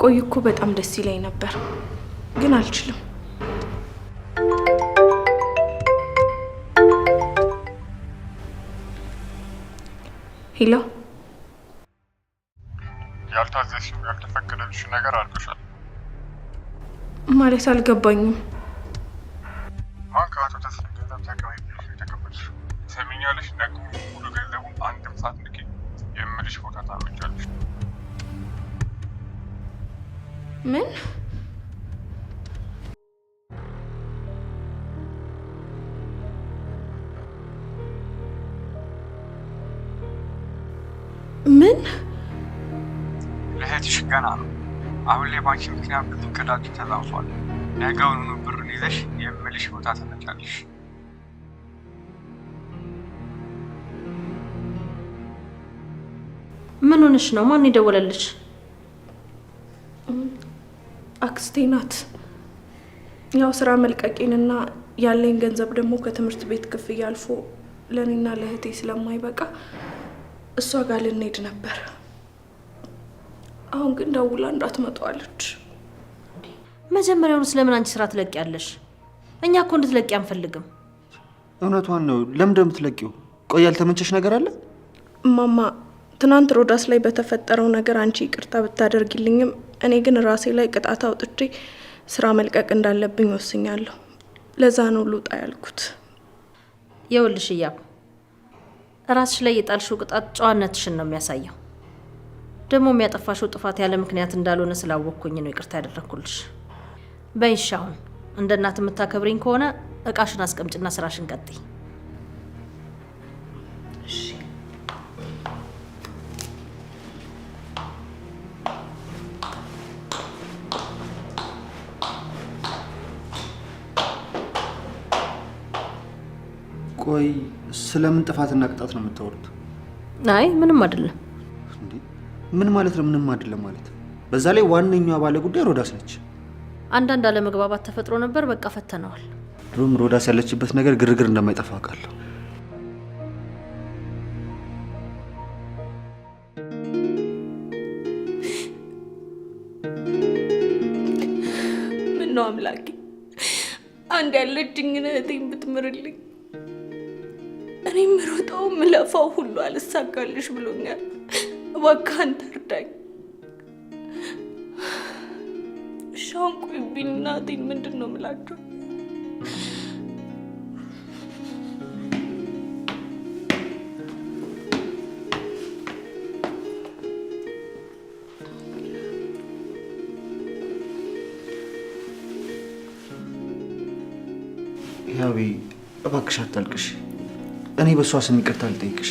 ብቆይ እኮ በጣም ደስ ይለኝ ነበር፣ ግን አልችልም። ሄሎ። ያልታዘዝሽው ያልተፈቀደልሽ ነገር አድርገሻል ማለት አልገባኝም። ማን ከአቶ ተስፋ ገንዘብ ተቀበይ ብለሽ የተቀበልሽው? ሰሚኛለሽ? ነገ ሙሉ ገንዘቡን አንድም ሳትንቂ የምልሽ ቦታ ታመጫለሽ። ምን? ምን? ለእህትሽ ገና ነው። አሁን ላይ ባንቺ ምክንያት ብዙ እቅዳችሁ ተዛንፏል። ነገውኑ ብሩን ይዘሽ የምልሽ ቦታ ትመጫለሽ። ምን ሆነሽ ነው? ማን ይደወለልሽ? አክስቴ ናት። ያው ስራ መልቀቄንና ያለኝ ገንዘብ ደግሞ ከትምህርት ቤት ክፍያ አልፎ ለእኔና ለእህቴ ስለማይበቃ እሷ ጋር ልንሄድ ነበር። አሁን ግን ደውላ እንዳትመጡ አለች። መጀመሪያውኑ ስለምን አንቺ ስራ ትለቂያለሽ? እኛ እኮ እንድትለቂ አንፈልግም። እውነቷን ነው። ለምን እንደምትለቂው? ቆይ ያልተመቸሽ ነገር አለ? እማማ ትናንት ሮዳስ ላይ በተፈጠረው ነገር አንቺ ይቅርታ ብታደርጊልኝም እኔ ግን ራሴ ላይ ቅጣት አውጥቼ ስራ መልቀቅ እንዳለብኝ ወስኛለሁ። ለዛ ነው ልውጣ ያልኩት። ይኸውልሽ እያብ፣ ራስሽ ላይ የጣልሽው ቅጣት ጨዋነትሽን ነው የሚያሳየው። ደግሞ የሚያጠፋሽው ጥፋት ያለ ምክንያት እንዳልሆነ ስላወቅኩኝ ነው ይቅርታ ያደረኩልሽ። በይሻውን እንደ እናት የምታከብሪኝ ከሆነ እቃሽን አስቀምጭና ስራሽን ቀጥይ። ቆይ ስለምን ጥፋትና ቅጣት ነው የምታወሩት? አይ ምንም አይደለም። ምን ማለት ነው ምንም አይደለም ማለት? በዛ ላይ ዋነኛዋ ባለ ጉዳይ ሮዳስ ነች። አንዳንድ አለመግባባት ተፈጥሮ ነበር፣ በቃ ፈተነዋል። ድሮም ሮዳስ ያለችበት ነገር ግርግር እንደማይጠፋ አውቃለሁ። ምነው አምላኬ አንድ ያለችኝን እህቴን ብትምርልኝ። እኔ የምሮጠው ምለፋው ሁሉ አልሳካልሽ ብሎኛል። እባክህ አንተ እርዳኝ። ሻውን ቆይብኝ። እናቴን ምንድን ነው የምላቸው? ያቤ እባክሽ አታልቅሽ። እኔ በሷ ስም ይቅርታ ልጠይቅሽ።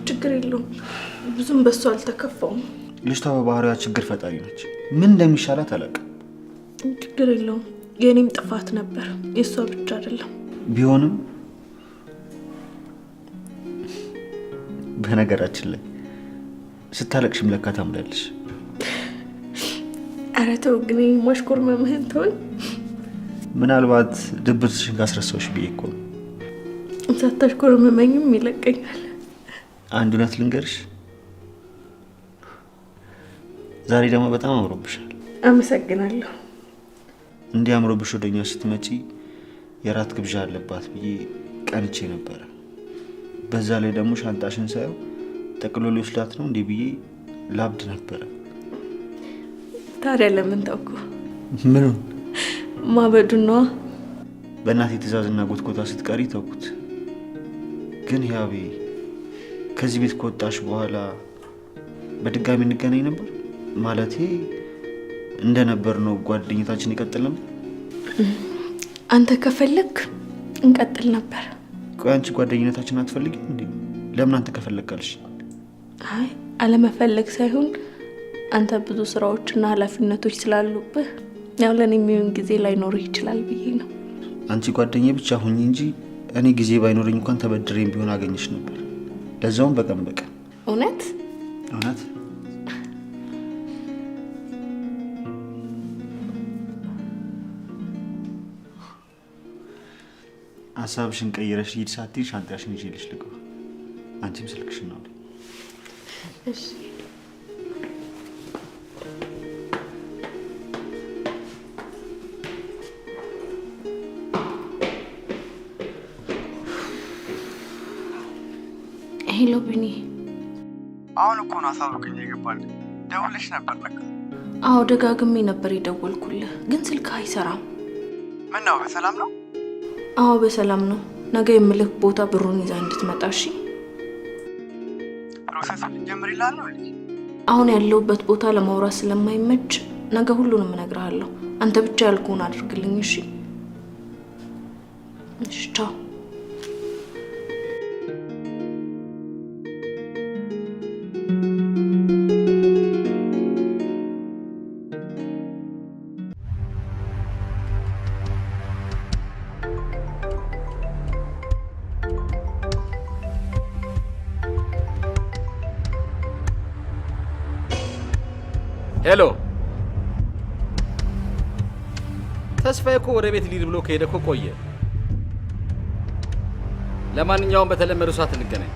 ችግር የለውም። ብዙም በሷ አልተከፋውም። ልጅቷ በባህሪዋ ችግር ፈጣሪ ነች። ምን እንደሚሻላት አላውቅም። ችግር የለውም። የእኔም ጥፋት ነበር፣ የእሷ ብቻ አይደለም። ቢሆንም በነገራችን ላይ ስታለቅሽም ለካ ታምራለሽ። ኧረ ተው ግን ማሽኮርመምህን ተወኝ። ምናልባት ድብርትሽን ካስረሳሁሽ ብዬ እኮ ነው። ሳታሽኮርመመኝም ይለቀኛል። አንድ እውነት ልንገርሽ፣ ዛሬ ደግሞ በጣም አምሮብሻል። አመሰግናለሁ። እንዲህ አምሮብሽ ወደኛ ስትመጪ የራት ግብዣ አለባት ብዬ ቀንቼ ነበረ። በዛ ላይ ደግሞ ሻንጣሽን ሳየው ጠቅልሎ ሊወስዳት ነው እንዲህ ብዬ ላብድ ነበረ። ታዲያ ለምን ተውኩ? ምኑን? ማበዱን ነዋ። በእናቴ ትእዛዝና ጎትጎታ ስትቀሪ ተውኩት። ግን ያቤ ከዚህ ቤት ከወጣሽ በኋላ በድጋሚ እንገናኝ ነበር? ማለቴ እንደነበር ነው ጓደኝነታችን ይቀጥል ነበር? አንተ ከፈለክ እንቀጥል ነበር። ቆይ አንቺ ጓደኝነታችን አትፈልጊም እንዴ? ለምን አንተ ከፈለግካልሽ? አይ አለመፈለግ ሳይሆን አንተ ብዙ ስራዎችና ኃላፊነቶች ስላሉብህ ያው ለኔ የሚሆን ጊዜ ላይኖርህ ይችላል ብዬ ነው። አንቺ ጓደኛዬ ብቻ ሁኚ እንጂ እኔ ጊዜ ባይኖረኝ እንኳን ተበድሬም ቢሆን አገኝሽ ነበር። ለዛውም በቀን በቀን። እውነት እውነት። ሀሳብሽን ቀይረሽ ሂድ ሳትይ ሻንጣሽን ይዤልሽ ልግባ። አንቺም ስልክሽን ነው። እሺ ሄሎ ቢኒ። አሁን እኮ ነው አሳውቀኝ የገባል። ደውልሽ ነበር ለካ? አዎ ደጋግሜ ነበር የደወልኩልህ፣ ግን ስልክ አይሰራም። ምን ነው በሰላም ነው? አዎ በሰላም ነው። ነገ የምልህ ቦታ ብሩን ይዛ እንድትመጣ እሺ? ፕሮሰሱን ጀምር ይላል። አሁን ያለሁበት ቦታ ለማውራት ስለማይመች ነገ ሁሉንም እነግርሃለሁ። አንተ ብቻ ያልኩህን አድርግልኝ እሺ? እሺ ቻው። ሄሎ ተስፋዬ እኮ ወደ ቤት ሊድ ብሎ ከሄደ እኮ ቆየ። ለማንኛውም በተለመደው ሰዓት እንገናኝ።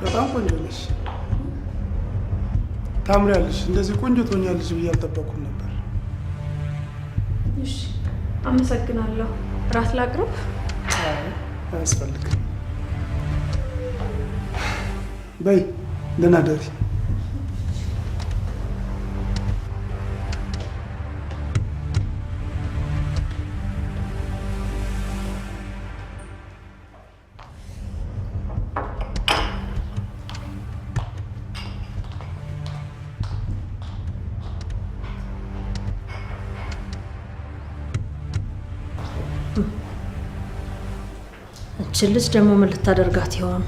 በጣም ቆንጆ ነሽ፣ ታምሪያለሽ። እንደዚህ ቆንጆ ትሆኛለሽ ብዬ አልጠበኩም ነበር። እሺ አመሰግናለሁ። ራት ላቅርብ? አያስፈልግም። በይ ደህና ደሪ። እቺ ልጅ ደግሞ ምን ልታደርጋት ይሆን?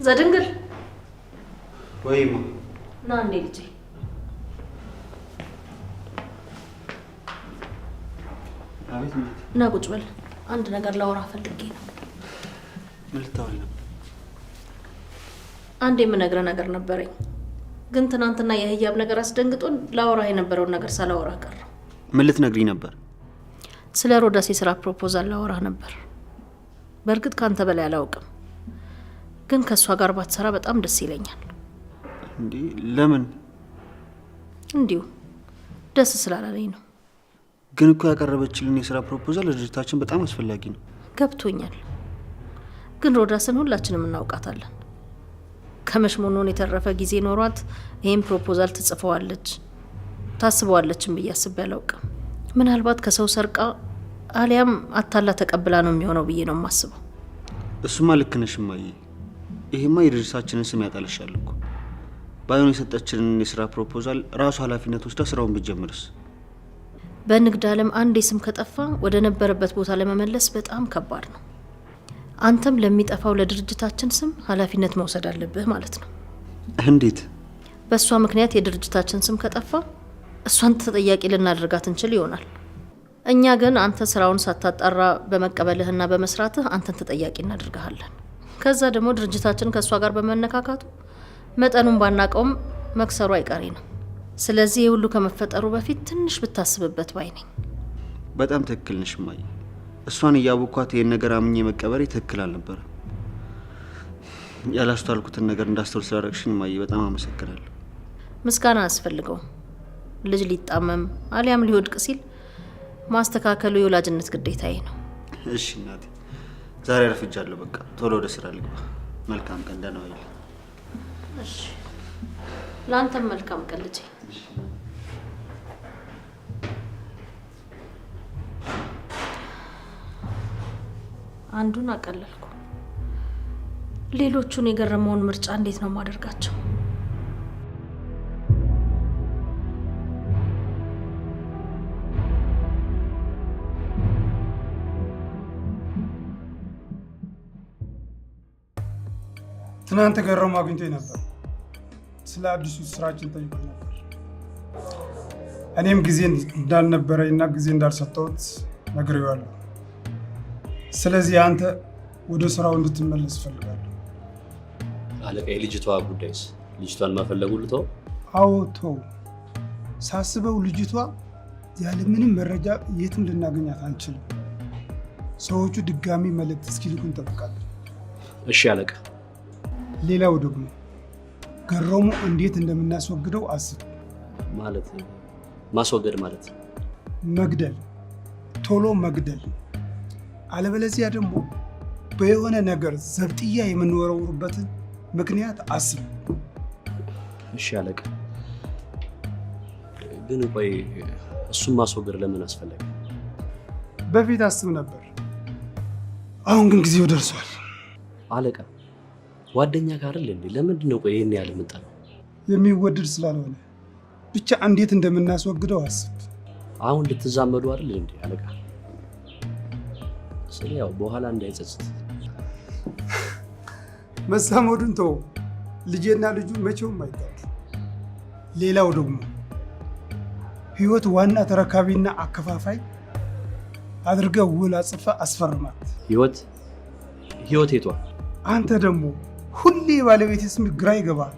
ዘድንግል ወይማ ና እንዴ ልጄ። እና ቁጭ በል። አንድ ነገር ላወራ ፈልጌ ነው። ምን ልታወሪ ነው? አንድ የምነግርህ ነገር ነበረኝ፣ ግን ትናንትና የህያብ ነገር አስደንግጦን ላወራ የነበረውን ነገር ሳላወራ ቀረሁ። ምን ልትነግሪኝ ነበር? ስለ ሮዳስ የስራ ፕሮፖዛል ላወራ ነበር። በእርግጥ ካንተ በላይ አላውቅም፣ ግን ከእሷ ጋር ባትሰራ በጣም ደስ ይለኛል። እንዴ ለምን? እንዲሁ ደስ ስላላለኝ ነው። ግን እኮ ያቀረበችልን የስራ ፕሮፖዛል ለድርጅታችን በጣም አስፈላጊ ነው። ገብቶኛል፣ ግን ሮዳስን ሁላችንም እናውቃታለን። ከመሽሞኖን የተረፈ ጊዜ ኖሯት ይህን ፕሮፖዛል ትጽፈዋለች ታስበዋለችም ብዬ አስቤ አላውቅም። ምናልባት ከሰው ሰርቃ አሊያም አታላ ተቀብላ ነው የሚሆነው ብዬ ነው የማስበው። እሱማ ልክ ነሽ እማዬ። ይሄማ የድርጅታችንን ስም ያጠለሻል እኮ። ባይሆን የሰጠችንን የስራ ፕሮፖዛል ራሱ ኃላፊነት ወስዳ ስራውን ብትጀምርስ? በንግድ ዓለም አንዴ ስም ከጠፋ ወደ ነበረበት ቦታ ለመመለስ በጣም ከባድ ነው። አንተም ለሚጠፋው ለድርጅታችን ስም ኃላፊነት መውሰድ አለብህ ማለት ነው። እንዴት? በእሷ ምክንያት የድርጅታችን ስም ከጠፋ እሷን ተጠያቂ ልናደርጋት እንችል ይሆናል። እኛ ግን አንተ ስራውን ሳታጣራ በመቀበልህና በመስራትህ አንተን ተጠያቂ እናደርግሃለን። ከዛ ደግሞ ድርጅታችን ከእሷ ጋር በመነካካቱ መጠኑን ባናቀውም መክሰሩ አይቀሬ ነው። ስለዚህ የሁሉ ከመፈጠሩ በፊት ትንሽ ብታስብበት ባይ ነኝ። በጣም ትክክል ነሽ እማዬ። እሷን እያወኳት ይሄን ነገር አምኜ መቀበሬ ትክክል አልነበረ። ያላስተዋልኩትን ነገር እንዳስተውል ስላደረግሽኝ እማዬ በጣም አመሰግናለሁ። ምስጋና አያስፈልገውም። ልጅ ሊጣመም አሊያም ሊወድቅ ሲል ማስተካከሉ የወላጅነት ግዴታዬ ነው። እሺ እናቴ፣ ዛሬ አርፍጃለሁ። በቃ ቶሎ ወደ ስራ ልግባ። መልካም ቀን። ደህና ዋይልኝ። እሺ፣ ለአንተም መልካም ቀን ልጄ። አንዱን አቀለልኩ። ሌሎቹን የገረመውን ምርጫ እንዴት ነው ማደርጋቸው? ትናንት ገረሙ አግኝቶኝ ነበር። ስለ አዲሱ ስራችን ጠይቆ ነበር። እኔም ጊዜ እንዳልነበረኝና ጊዜ እንዳልሰጠሁት ነግሬዋለሁ። ስለዚህ አንተ ወደ ስራው እንድትመለስ እፈልጋለሁ። አለቃ፣ የልጅቷ ጉዳይስ? ልጅቷን መፈለጉ ልተው? አዎ ተው። ሳስበው ልጅቷ ያለ ምንም መረጃ የትም ልናገኛት አንችልም። ሰዎቹ ድጋሚ መልእክት እስኪልኩ እንጠብቃለን። እሺ አለቃ። ሌላው ደግሞ ገረሙ እንዴት እንደምናስወግደው አስብ። ማለት ማስወገድ ማለት መግደል፣ ቶሎ መግደል። አለበለዚያ ደግሞ በየሆነ ነገር ዘብጥያ የምንወረውርበትን ምክንያት አስብ። እሺ አለቃ። ግን ቆይ እሱን ማስወገድ ለምን አስፈለገ? በፊት አስብ ነበር፣ አሁን ግን ጊዜው ደርሷል። አለቃ፣ ጓደኛ ጋር አይደል እንዴ? ለምንድን ነው ቆይ ይሄን ያህል የምጠላው? የሚወደድ ስላልሆነ ብቻ እንዴት እንደምናስወግደው አስብ። አሁን ልትዛመዱ አይደል እንዴ አለቃ? ያው በኋላ እንዳይጸጽት። መዛመዱን ተው። ልጄና ልጁ መቼውም አይጣሉ። ሌላው ደግሞ ህይወት ዋና ተረካቢና አከፋፋይ አድርገህ ውል አጽፈህ አስፈርማት። ህይወት የቷ? አንተ ደግሞ ሁሌ ባለቤት ስም ግራ ይገባል።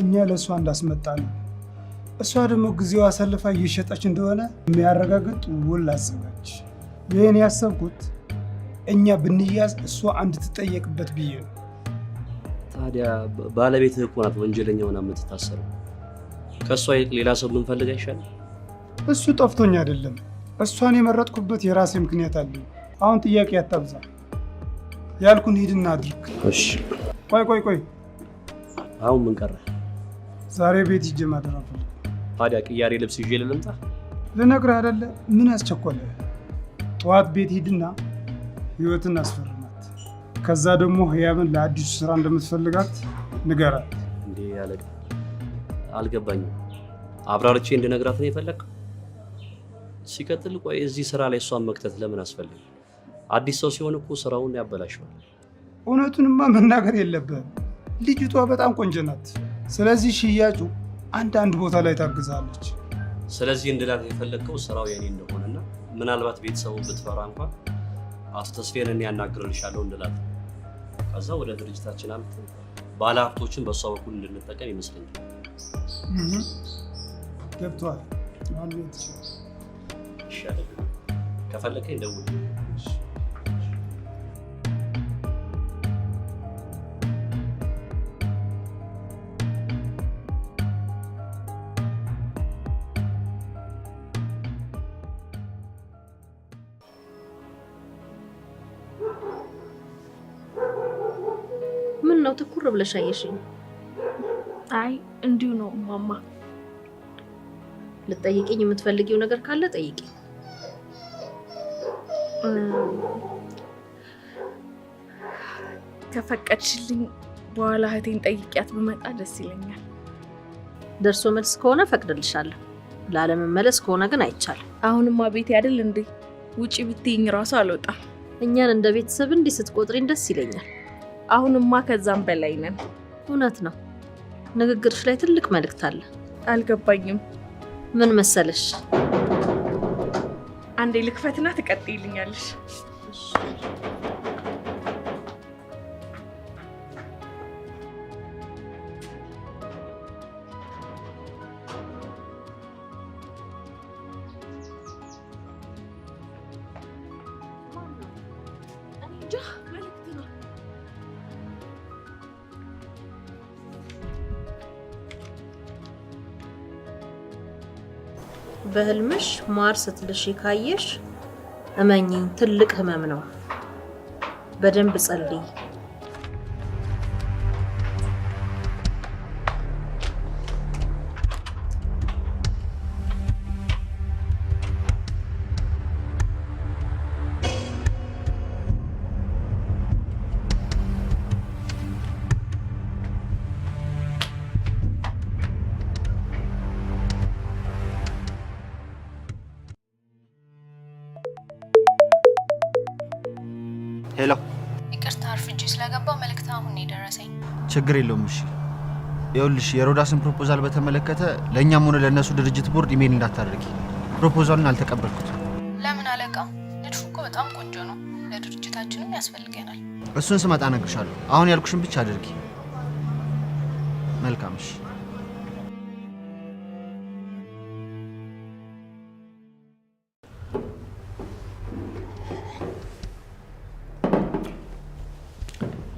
እኛ ለእሷ እንዳስመጣ ነው። እሷ ደግሞ ጊዜው አሳልፋ እየሸጠች እንደሆነ የሚያረጋግጥ ውል አዘጋጅ። ይህን ያሰብኩት እኛ ብንያዝ እሷ እንድትጠየቅበት ብዬ ነው። ታዲያ ባለቤትህ እኮ ናት ወንጀለኛ ሆና የምትታሰረው። ከእሷ ይልቅ ሌላ ሰው ብንፈልግ አይሻልም? እሱ ጠፍቶኝ አይደለም። እሷን የመረጥኩበት የራሴ ምክንያት አለኝ። አሁን ጥያቄ አታብዛ። ያልኩን ሂድና አድርግ። እሺ። ቆይ አሁን ምን ቀረ? ዛሬ ቤት ሂጅ ማደር አልፈልግም። ታዲያ ቅያሬ ልብስ ይዤ ልምጣ? ልነግርህ አይደለ? ምን አስቸኮለ? ጠዋት ቤት ሂድና ህይወትን አስፈርማት። ከዛ ደግሞ ህያብን ለአዲሱ ስራ እንደምትፈልጋት ንገራት። እንዴ አለቃ፣ አልገባኝም። አብራርቼ እንድነግራት ነው የፈለግከው? ሲቀጥል ቆይ እዚህ ስራ ላይ እሷን መክተት ለምን አስፈልግ? አዲስ ሰው ሲሆን እኮ ስራውን ያበላሸዋል። እውነቱንማ መናገር የለብህም። ልጅቷ በጣም ቆንጆ ናት። ስለዚህ ሽያጩ አንድ ቦታ ላይ ታግዛለች። ስለዚህ እንድላት የፈለግከው ስራው የኔ እንደሆነና ምናልባት ቤተሰቡ ብትፈራ እንኳን አቶ ተስፋዬን እኔ ያናግርልሻለሁ እንድላት፣ ከዛ ወደ ድርጅታችን አምጥተን ባለሀብቶችን በእሷ በኩል እንድንጠቀም ይመስለኛል። ገብቶሃል? ማለት ይሻላል። ከፈለከኝ ደውል። ምን ነው ትኩር ብለሽ አየሽኝ? አይ እንዲሁ ነው ማማ። ልጠይቅኝ የምትፈልጊው ነገር ካለ ጠይቂ። ከፈቀድሽልኝ በኋላ እህቴን ጠይቂያት ብመጣ ደስ ይለኛል። ደርሶ መልስ ከሆነ ፈቅድልሻለሁ። ላለመመለስ ከሆነ ግን አይቻልም። አሁንማ ቤቴ አይደል እንዴ? ውጪ ብትይኝ ራሱ አልወጣም። እኛን እንደ ቤተሰብ እንዲህ ስትቆጥሪኝ ደስ ይለኛል። አሁንማ ከዛም በላይ ነን። እውነት ነው። ንግግርሽ ላይ ትልቅ መልእክት አለ። አልገባኝም። ምን መሰለሽ? አንዴ ልክፈትና ትቀጥይልኛለሽ። በህልምሽ ማር ስትልሽ ካየሽ እመኚኝ፣ ትልቅ ህመም ነው። በደንብ ጸልይ። ሄሎ፣ ይቅርታ አርፍጄ ስለገባ መልእክት አሁን ነው የደረሰኝ። ችግር የለውም። እሺ፣ ይኸውልሽ የሮዳስን ፕሮፖዛል በተመለከተ ለእኛም ሆነ ለእነሱ ድርጅት ቦርድ ኢሜል እንዳታደርጊ። ፕሮፖዛሉን አልተቀበልኩትም። ለምን አለቃ? ልጅ እኮ በጣም ቆንጆ ነው፣ ለድርጅታችንም ያስፈልገናል። እሱን ስመጣ እነግርሻለሁ። አሁን ያልኩሽን ብቻ አድርጊ። መልካምሽ።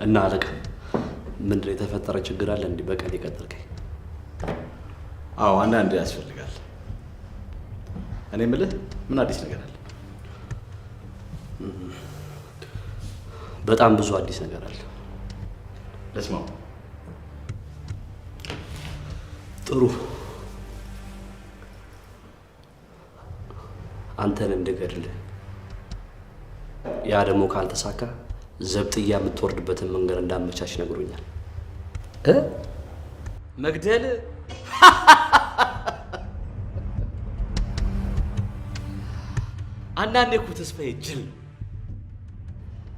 እና አለቃ ምንድን ነው የተፈጠረ ችግር አለ? እንዲህ በቀን የቀጠልከኝ? አዎ አንዳንዴ ያስፈልጋል። እኔ የምልህ ምን አዲስ ነገር አለ? በጣም ብዙ አዲስ ነገር አለ። ለስማው። ጥሩ። አንተን እንድገድልህ፣ ያ ደግሞ ካልተሳካ ዘብጥያ የምትወርድበትን መንገድ እንዳመቻች ነግሮኛል። መግደል? አንዳንዴ እኮ ተስፋዬ ጅል ነው።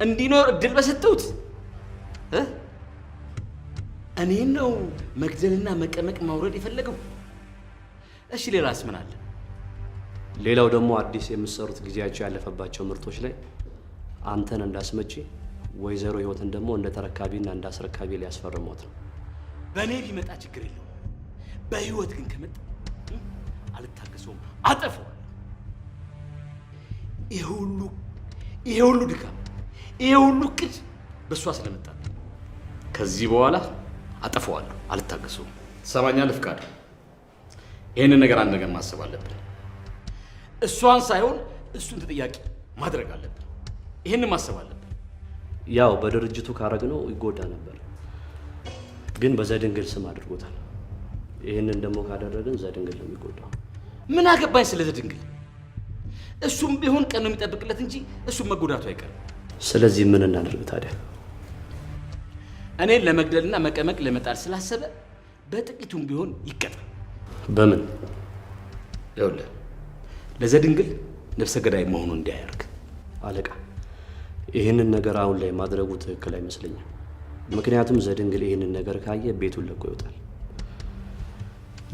እንዲኖር እድል በሰጠሁት እኔን ነው መግደልና መቀመቅ ማውረድ የፈለገው። እሺ ሌላስ ምን አለ? ሌላው ደግሞ አዲስ የምትሰሩት ጊዜያቸው ያለፈባቸው ምርቶች ላይ አንተን እንዳስመጪ ወይዘሮ ህይወትን ደግሞ እንደ ተረካቢና እንደ አስረካቢ ሊያስፈርሟት ነው። በእኔ ቢመጣ ችግር የለውም። በህይወት ግን ከመጣ አልታገሰውም፣ አጠፋዋለሁ። ይሄ ሁሉ ድካም፣ ይሄ ሁሉ እቅድ በእሷ ስለመጣ ከዚህ በኋላ አጠፋዋለሁ፣ አልታገሰውም። ትሰማኛለህ ፍቃድ? ይህንን ነገር አንድ ነገር ማሰብ አለብን። እሷን ሳይሆን እሱን ተጠያቂ ማድረግ አለብን። ይህንን ማሰብ አለብን። ያው በድርጅቱ ካረግነው ይጎዳ ነበር፣ ግን በዘድንግል ስም አድርጎታል። ይህንን ደግሞ ካደረግን ዘድንግል ነው የሚጎዳው። ምን አገባኝ ስለ ዘድንግል? እሱም ቢሆን ቀን ነው የሚጠብቅለት እንጂ እሱም መጎዳቱ አይቀርም። ስለዚህ ምን እናድርግ ታዲያ? እኔን ለመግደልና መቀመቅ ለመጣል ስላሰበ በጥቂቱም ቢሆን ይቀጣል። በምን? ይኸውልህ ለዘድንግል ነፍሰ ገዳይ መሆኑን እንዲያደርግ። አለቃ ይህንን ነገር አሁን ላይ ማድረጉ ትክክል አይመስለኝም። ምክንያቱም ዘድንግል ይህንን ነገር ካየ ቤቱን ለቆ ይወጣል።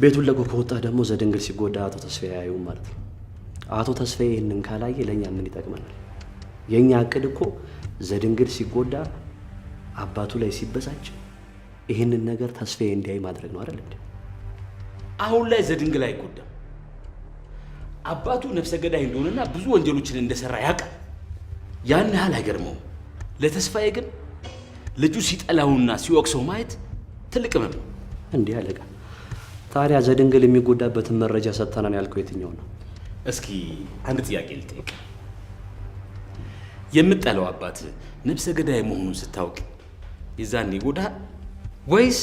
ቤቱን ለቆ ከወጣ ደግሞ ዘድንግል ሲጎዳ አቶ ተስፋዬ ያዩም ማለት ነው። አቶ ተስፋዬ ይህንን ካላየ ለእኛ ምን ይጠቅመናል? የእኛ እቅድ እኮ ዘድንግል ሲጎዳ አባቱ ላይ ሲበሳጭ ይህንን ነገር ተስፋዬ እንዲያይ ማድረግ ነው አይደል እንዴ? አሁን ላይ ዘድንግል አይጎዳም። አባቱ ነፍሰ ገዳይ እንደሆነና ብዙ ወንጀሎችን እንደሰራ ያውቃል። ያን ያህል አይገርመውም። ለተስፋዬ ግን ልጁ ሲጠላውና ሲወቅሰው ማየት ትልቅ ህመም ነው። እንዲህ አለቃ፣ ታዲያ ዘድንግል የሚጎዳበትን መረጃ ሰጥተናል ያልከው የትኛው ነው? እስኪ አንድ ጥያቄ ልጠይቅ። የምጠላው አባት ነፍሰ ገዳይ መሆኑን ስታውቅ የዛን ይጎዳል ወይስ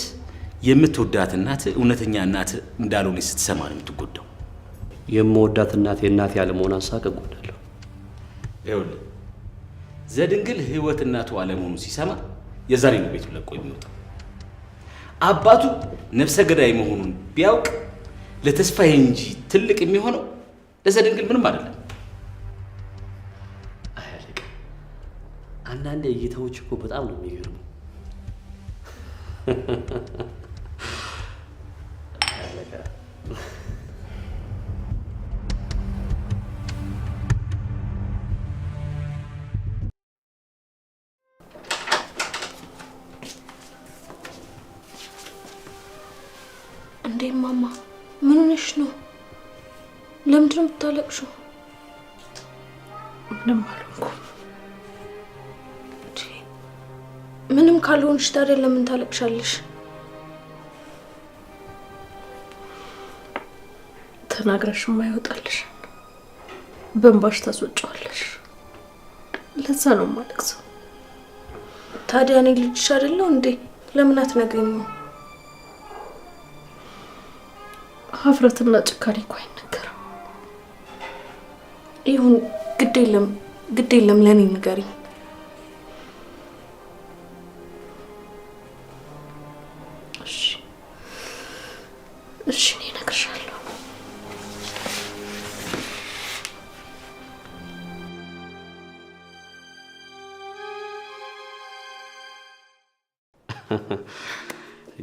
የምትወዳት እናት እውነተኛ እናት እንዳልሆነ ስትሰማ ነው የምትጎዳው? የምወዳት እናቴ እናቴ ያለመሆኗን ሳቅ እጎዳለሁ። ይኸውልህ ዘድንግል ህይወት እናቱ አለመሆኑ ሲሰማ የዛሬ ነው ቤቱን ለቆ የሚወጣው። አባቱ ነፍሰ ገዳይ መሆኑን ቢያውቅ ለተስፋዬ እንጂ ትልቅ የሚሆነው ለዘድንግል ምንም አይደለም። አያለቅ አንዳንዴ እይታዎች እኮ በጣም ነው የሚገርሙ። አያለቅ እንዴ ማማ ምን ሆነሽ ነው? ለምንድን ነው የምታለቅሽው? ምንም አልሆንኩም። ምንም ካልሆንሽ ታዲያ ለምን ታለቅሻለሽ? ተናግረሽም አይወጣልሽ፣ በእንባሽ ታስወጫዋለሽ። ለዛ ነው የማለቅሰው። ታዲያ እኔ ልጅሽ አይደለሁ እንዴ? ለምን አትነግሪኝም? ሀፍረትና ጭካኔ እኮ አይነገርም። ይሁን ግድ የለም ለእኔ ንገሪኝ። እሺ እኔ እነግርሻለሁ።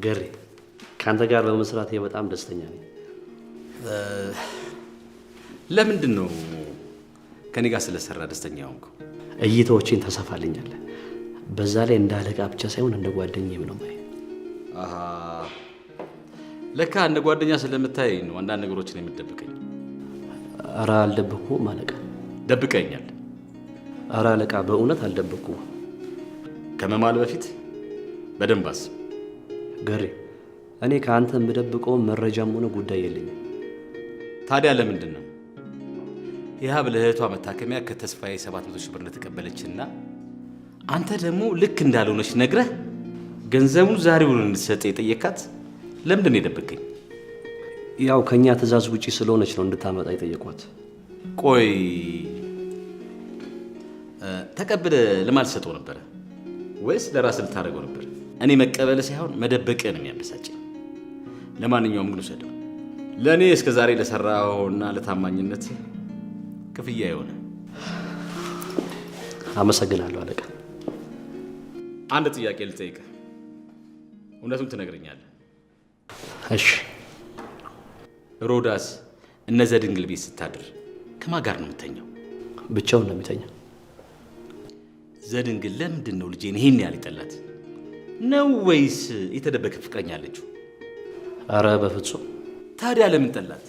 ገሬ ከአንተ ጋር በመስራት በጣም ደስተኛ ነኝ። ለምንድን ነው ከኔ ጋር ስለሰራ ደስተኛ ሆንኩ? እይታዎችን ታሰፋልኛለህ። በዛ ላይ እንደ አለቃ ብቻ ሳይሆን እንደ ጓደኛዬም ነው ማየው። ለካ እንደ ጓደኛ ስለምታይ ነው አንዳንድ ነገሮችን የምትደብቀኝ። ኧረ አልደብኩም አለቃ። ደብቀኛል። ኧረ አለቃ በእውነት አልደብኩም። ከመማል በፊት በደንብ አስብ። ገሬ እኔ ከአንተ የምደብቀው መረጃም ሆነ ጉዳይ የለኝም። ታዲያ ለምንድን ነው የሀብ ለእህቷ መታከሚያ ከተስፋዬ 700 ሺህ ብር እንደተቀበለችና አንተ ደግሞ ልክ እንዳልሆነች ነግረህ ገንዘቡን ዛሬውን እንድትሰጥ የጠየካት? ለምንድን ነው የደበቀኝ? ያው ከኛ ትዕዛዝ ውጪ ስለሆነች ነው እንድታመጣ የጠየቋት። ቆይ ተቀብለ ለማን ሰጠው ነበር ወይስ ለራስ ልታደርገው ነበር? እኔ መቀበል ሳይሆን መደበቅህ ነው የሚያበሳጨኝ። ለማንኛውም ግን ውሰደው። ለእኔ እስከ ዛሬ ለሰራውና ለታማኝነት ክፍያ የሆነ። አመሰግናለሁ አለቃ። አንድ ጥያቄ ልጠይቅህ፣ እውነቱን ትነግረኛለህ? እሺ። ሮዳስ እነ ዘድንግል ቤት ስታድር ከማን ጋር ነው የምተኛው? ብቻውን ነው የሚተኛው። ዘድንግል ለምንድን ነው ልጄን ይሄን ያህል ይጠላት ነው? ወይስ የተደበቀ ፍቅረኛ አለችው? አረ በፍጹም። ታዲያ ለምን ጠላት?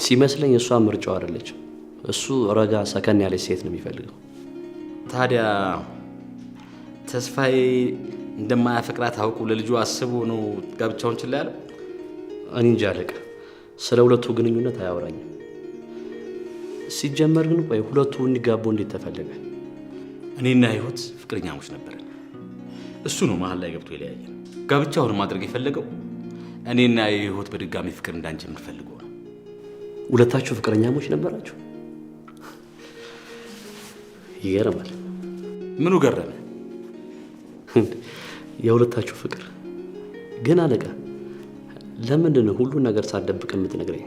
ሲመስለኝ እሷ ምርጫው አይደለችም። እሱ ረጋ ሰከን ያለች ሴት ነው የሚፈልገው። ታዲያ ተስፋዬ እንደማያፈቅራት አውቁ ለልጁ አስቦ ነው ጋብቻውን ችላ ያለው? እኔ እንጃ አለቃ፣ ስለ ሁለቱ ግንኙነት አያወራኝም። ሲጀመር ግን ቆይ ሁለቱ እንዲጋቡ እንዴት ተፈለገ? እኔና ህይወት ፍቅረኛሞች ነበርን። እሱ ነው መሀል ላይ ገብቶ የለያየን። ጋብቻውን ማድረግ የፈለገው እኔና የህይወት በድጋሚ ፍቅር እንዳንጀምር ፈልጎ ነው። ሁለታችሁ ፍቅረኛሞች ነበራችሁ? ይገርማል። ምኑ ገረመ? የሁለታችሁ ፍቅር ግን አለቃ፣ ለምንድን ነው ሁሉን ነገር ሳትደብቅ የምትነግረኝ?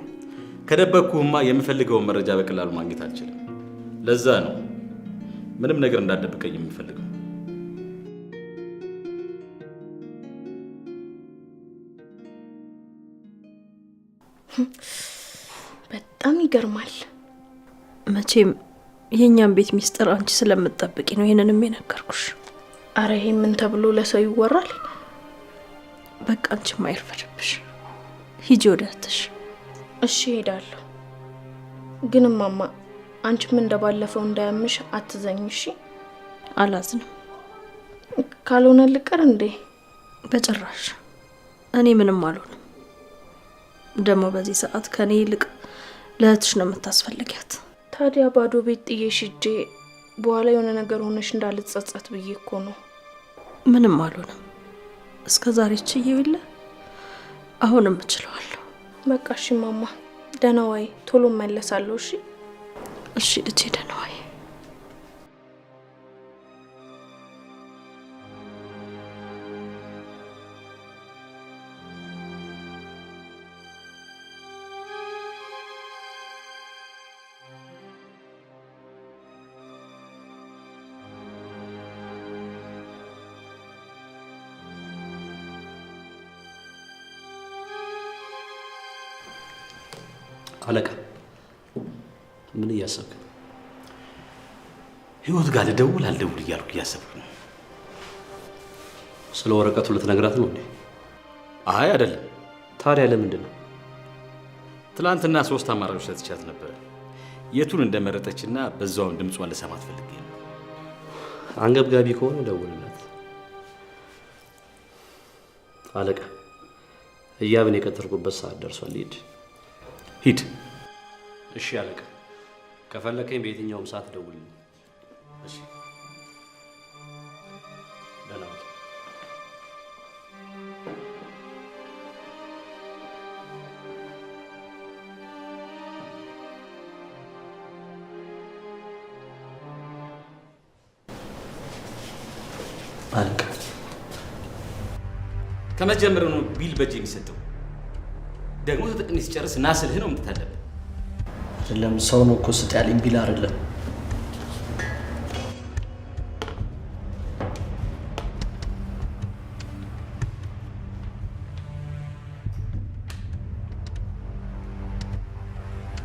ከደበቅኩህማ የምፈልገውን መረጃ በቀላሉ ማግኘት አልችልም። ለዛ ነው ምንም ነገር እንዳትደብቀኝ የምፈልገው። በጣም ይገርማል። መቼም የእኛም ቤት ሚስጥር አንቺ ስለምትጠብቂ ነው ይሄንንም የነገርኩሽ። አረ ይሄ ምን ተብሎ ለሰው ይወራል? በቃ አንቺም አይርፈድብሽ፣ ሂጂ ወዳትሽ። እሺ ሄዳለሁ። ግን ማማ አንቺም እንደባለፈው እንዳያምሽ አትዘኝ እሺ? አላዝንም። ካልሆነ ልቀር እንዴ? በጭራሽ። እኔ ምንም አልሆንም። ደግሞ በዚህ ሰዓት ከኔ ይልቅ ለእህትሽ ነው የምታስፈልጊያት። ታዲያ ባዶ ቤት ጥዬሽ ሂጄ በኋላ የሆነ ነገር ሆነሽ እንዳልጸጸት ብዬ እኮ ነው። ምንም አልሆንም። እስከ ዛሬ ችዬው የለ አሁንም እችለዋለሁ። በቃ እሺ ማማ፣ ደህና ዋይ። ቶሎ መለሳለሁ። እሺ እሺ ልጄ፣ ደህና ዋይ። አለቃ ምን እያሰብክ ነው? ህይወት ጋር ልደውል አልደውል እያልኩ እያሰብኩ ነው። ስለ ወረቀቱ ልትነግራት ነው እንዴ? አይ አይደለም። ታዲያ ለምንድን ነው? ትላንትና 3 አማራጮች ሰጥቻት ነበር። የቱን እንደመረጠችና በዛውም ድምጿን ልሰማት ፈልጌ ነው። አንገብጋቢ ከሆነ ደውልላት። አለቃ እያብን የቀጠርኩበት ሰዓት ደርሷል። ሂድ። እሺ አለቃ፣ ከፈለከኝ በየትኛውም ሰዓት ደውልልኝ። እሺ ደህና ዋል። አለቃ ከመጀመሪያው ነው ቢል በእጅ የሚሰጠው። ደግሞ ተጠቅሜ ሲጨርስ ና ስልህ ነው የምትታለብ። አይደለም ሰው ነው እኮ ስጥ ያለኝ ቢል አይደለም።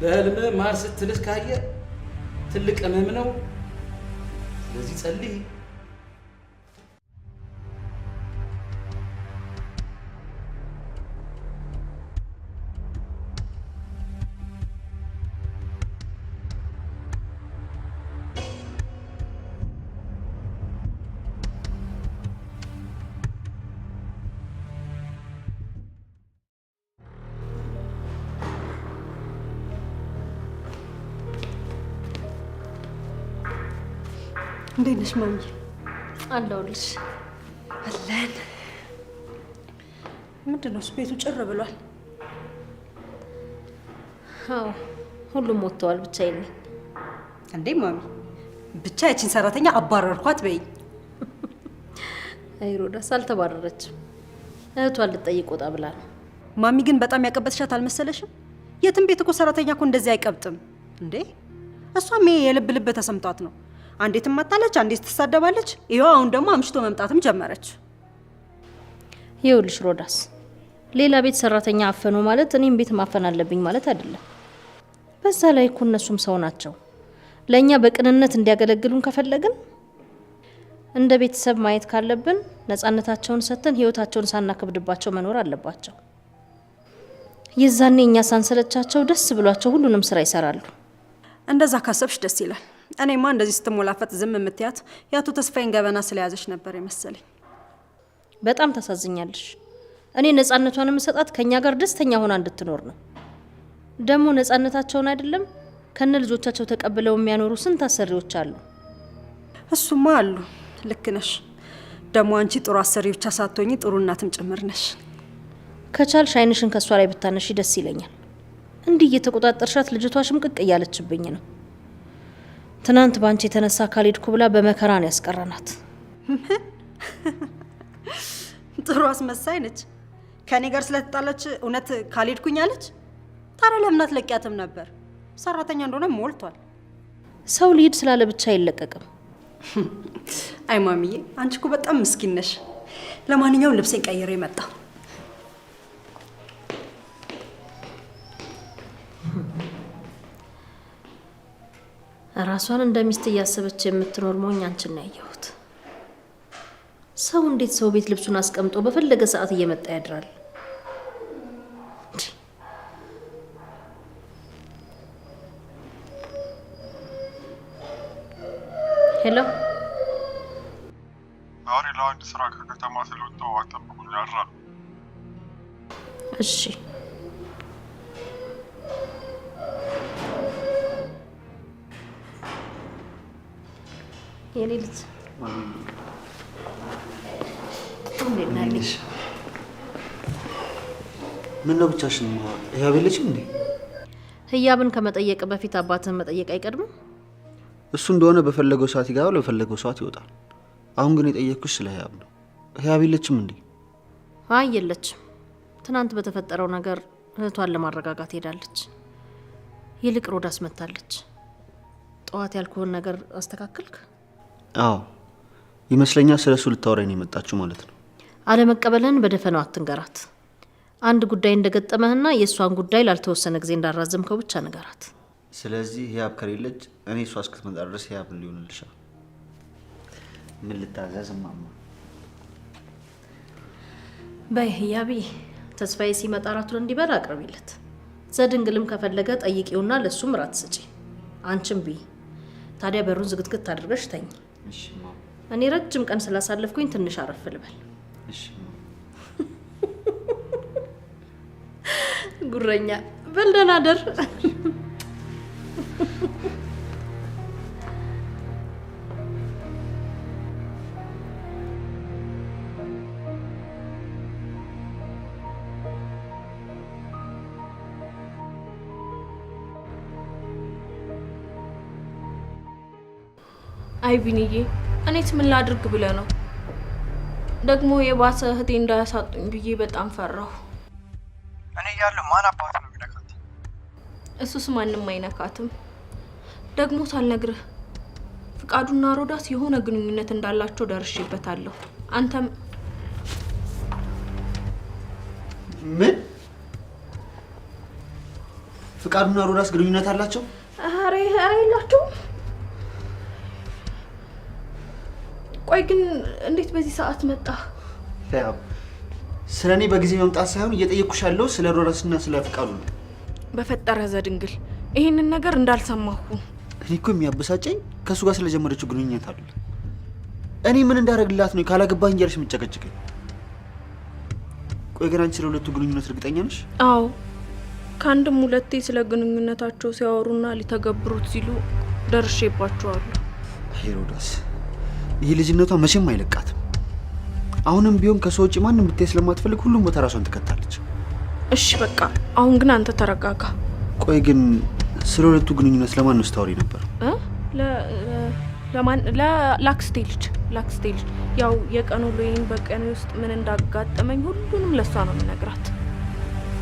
በህልም ማር ስትልስ ካየ ትልቅ ህመም ነው። ስለዚህ ጸልይ። እንዴት ነሽ ማሚ? አለሁልሽ። አለን። ምንድን ነው ቤቱ ጭር ብሏል? አዎ ሁሉም ወጥተዋል፣ ብቻዬን ነኝ። እንዴ ማሚ፣ ብቻ ያቺን ሰራተኛ አባረርኳት በይኝ። አይ ሮዳስ አልተባረረችም። እህቷን ልትጠይቅ ወጣ ብላ ነው። ማሚ ግን በጣም ያቀበጥሻት አልመሰለሽም? የትም ቤት እኮ ሰራተኛ እኮ እንደዚህ አይቀብጥም እንዴ። እሷም የልብ ልብ ተሰምቷት ነው። አንዴ ትመታለች፣ አንዴ ትሳደባለች። ይኸው አሁን ደግሞ አምሽቶ መምጣትም ጀመረች። ይኸውልሽ ሮዳስ፣ ሌላ ቤት ሰራተኛ አፈኑ ማለት እኔም ቤት ማፈን አለብኝ ማለት አይደለም። በዛ ላይ እኮ እነሱም ሰው ናቸው። ለእኛ በቅንነት እንዲያገለግሉን ከፈለግን እንደ ቤተሰብ ማየት ካለብን ነፃነታቸውን ሰጥተን ህይወታቸውን ሳናከብድባቸው መኖር አለባቸው። የዛኔ እኛ ሳንሰለቻቸው ደስ ብሏቸው ሁሉንም ስራ ይሰራሉ። እንደዛ ካሰብሽ ደስ ይላል። እኔማ እንደዚህ ስትሞላፈጥ ዝም የምትያት የአቶ ተስፋዬን ገበና ስለያዘሽ ነበር የመሰለኝ። በጣም ታሳዝኛለሽ። እኔ ነፃነቷን የምሰጣት ከኛ ጋር ደስተኛ ሆና እንድትኖር ነው። ደግሞ ነፃነታቸውን አይደለም ከነ ልጆቻቸው ተቀብለው የሚያኖሩ ስንት አሰሪዎች አሉ። እሱማ አሉ፣ ልክ ነሽ። ደግሞ አንቺ ጥሩ አሰሪ ብቻ ሳትሆኚ ጥሩ እናትም ጭምር ነሽ። ከቻልሽ አይንሽን ከሷ ላይ ብታነሺ ደስ ይለኛል። እንዲህ እየተቆጣጠርሻት ልጅቷ ሽምቅቅ እያለችብኝ ነው። ትናንት ባንቺ የተነሳ ካልሄድኩ ብላ በመከራ ነው ያስቀረናት። ጥሩ አስመሳይ ነች። ከኔ ጋር ስለተጣላች እውነት ካልሄድኩኝ አለች። ታዲያ ለምን አትለቂያትም ነበር? ሰራተኛ እንደሆነ ሞልቷል። ሰው ሊሄድ ስላለ ብቻ አይለቀቅም። አይ ማሚዬ፣ አንቺ እኮ በጣም ምስኪን ነሽ። ለማንኛውም ልብሴን ቀይሬ መጣ። ራሷን እንደሚስት እያሰበች የምትኖር ሞኝ አንቺን ነው ያየሁት። ሰው እንዴት ሰው ቤት ልብሱን አስቀምጦ በፈለገ ሰዓት እየመጣ ያድራል? ሄሎ፣ ዛሬ ለአንድ ስራ ከከተማ ስለወጣሁ አጠብቁኝ አድራለሁ። እሺ። የኔ ልጅ ምን ነው ብቻሽን? ህያብ የለችም እንዴ? ህያብን ከመጠየቅ በፊት አባትህን መጠየቅ አይቀድምም? እሱ እንደሆነ በፈለገው ሰዓት ይገባል፣ በፈለገው ሰዓት ይወጣል። አሁን ግን የጠየቅኩሽ ስለ ህያብ ነው። ህያብ የለችም እንዴ? አይ የለችም። ትናንት በተፈጠረው ነገር እህቷን ለማረጋጋት ሄዳለች። ይልቅ ሮዳስ መታለች። ጠዋት ያልኩህን ነገር አስተካከልክ? አዎ ይመስለኛል። ስለሱ ልታወራኝ ነው የመጣችሁ ማለት ነው። አለመቀበልን በደፈናው አትንገራት። አንድ ጉዳይ እንደገጠመህና የእሷን ጉዳይ ላልተወሰነ ጊዜ እንዳራዘምከው ብቻ ንገራት። ስለዚህ ህያብ ከሌለች እኔ እሷ እስክትመጣ ድረስ ህያብን ሊሆንልሻል። ምን ልታዘዝ እማማ? በይ ህያቢ፣ ተስፋዬ ሲመጣ እራቱን እንዲበላ አቅርቢለት። ዘድንግልም ከፈለገ ጠይቂውና ለሱም እራት ስጪ። አንቺም ብይ። ታዲያ በሩን ዝግትግት አድርገሽ ተኝ። እሺ ማማ። እኔ ረጅም ቀን ስላሳለፍኩኝ ትንሽ አረፍ ልበል። እሺ ማማ። ጉረኛ በል ደህና ደር። አይ ቢንዬ፣ እኔስ ምን ላድርግ ብለህ ነው? ደግሞ የባሰ እህቴ እንዳያሳጡኝ ብዬ በጣም ፈራሁ። እኔ እያለሁ ማን አባቱ ነው የሚነካት? እሱስ ማንም አይነካትም። ደግሞ ሳልነግርህ ፍቃዱና ሮዳስ የሆነ ግንኙነት እንዳላቸው ደርሼበታለሁ። አንተም ምን? ፍቃዱና ሮዳስ ግንኙነት አላቸው? ኧረ የላቸውም። ቆይ ግን እንዴት በዚህ ሰዓት መጣ? ያው ስለ እኔ በጊዜ መምጣት ሳይሆን እየጠየኩሽ ያለው ስለ ሮዳስና ስለ ፍቃዱ ነው። በፈጠረ ዘድንግል ይሄንን ነገር እንዳልሰማሁ። እኔ እኮ የሚያበሳጨኝ ከእሱ ጋር ስለጀመረችው ግንኙነት አለ። እኔ ምን እንዳደረግላት ነው ካላገባኝ እያለሽ የምትጨቀጭቀኝ? ቆይ ግን አንቺ ስለ ሁለቱ ግንኙነት እርግጠኛ ነሽ? አዎ ከአንድም ሁለቴ ስለ ግንኙነታቸው ሲያወሩና ሊተገብሩት ሲሉ ደርሼባቸዋለሁ። ሮዳስ ይህ ልጅነቷ መቼም አይለቃትም። አሁንም ቢሆን ከሰው ውጭ ማንም ብታይ ስለማትፈልግ ሁሉም ቦታ ራሷን ትከታለች። እሺ በቃ አሁን ግን አንተ ተረጋጋ። ቆይ ግን ስለ ሁለቱ ግንኙነት ለማን ነው ስታወሪ ነበር? ለአክስቴ ልጅ ያው የቀኑ ውሎዬን በቀን ውስጥ ምን እንዳጋጠመኝ ሁሉንም ለሷ ነው የምነግራት።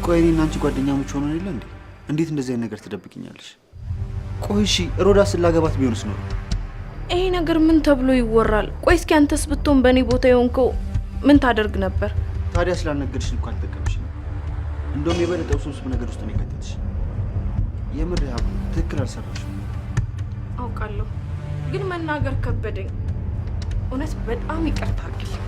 ቆይ እኔና አንቺ ጓደኛሞች ሆነን የለ እንዴ? እንዴት እንደዚህ አይነት ነገር ትደብቅኛለሽ? ቆይ እሺ ሮዳስ ላገባት ቢሆንስ ነው? ይሄ ነገር ምን ተብሎ ይወራል? ቆይ እስኪ አንተስ ብትሆን በእኔ ቦታ የሆንከው ምን ታደርግ ነበር? ታዲያ ስላልነገርሽኝ እኮ አልጠቀምሽ። እንደውም የበለጠ ውስብስብ ነገር ውስጥ ነው የከተትሽ። የምር ያው ትክክል አልሰራሽም። አውቃለሁ ግን መናገር ከበደኝ። እውነት በጣም ይቅርታ አድርግልኝ።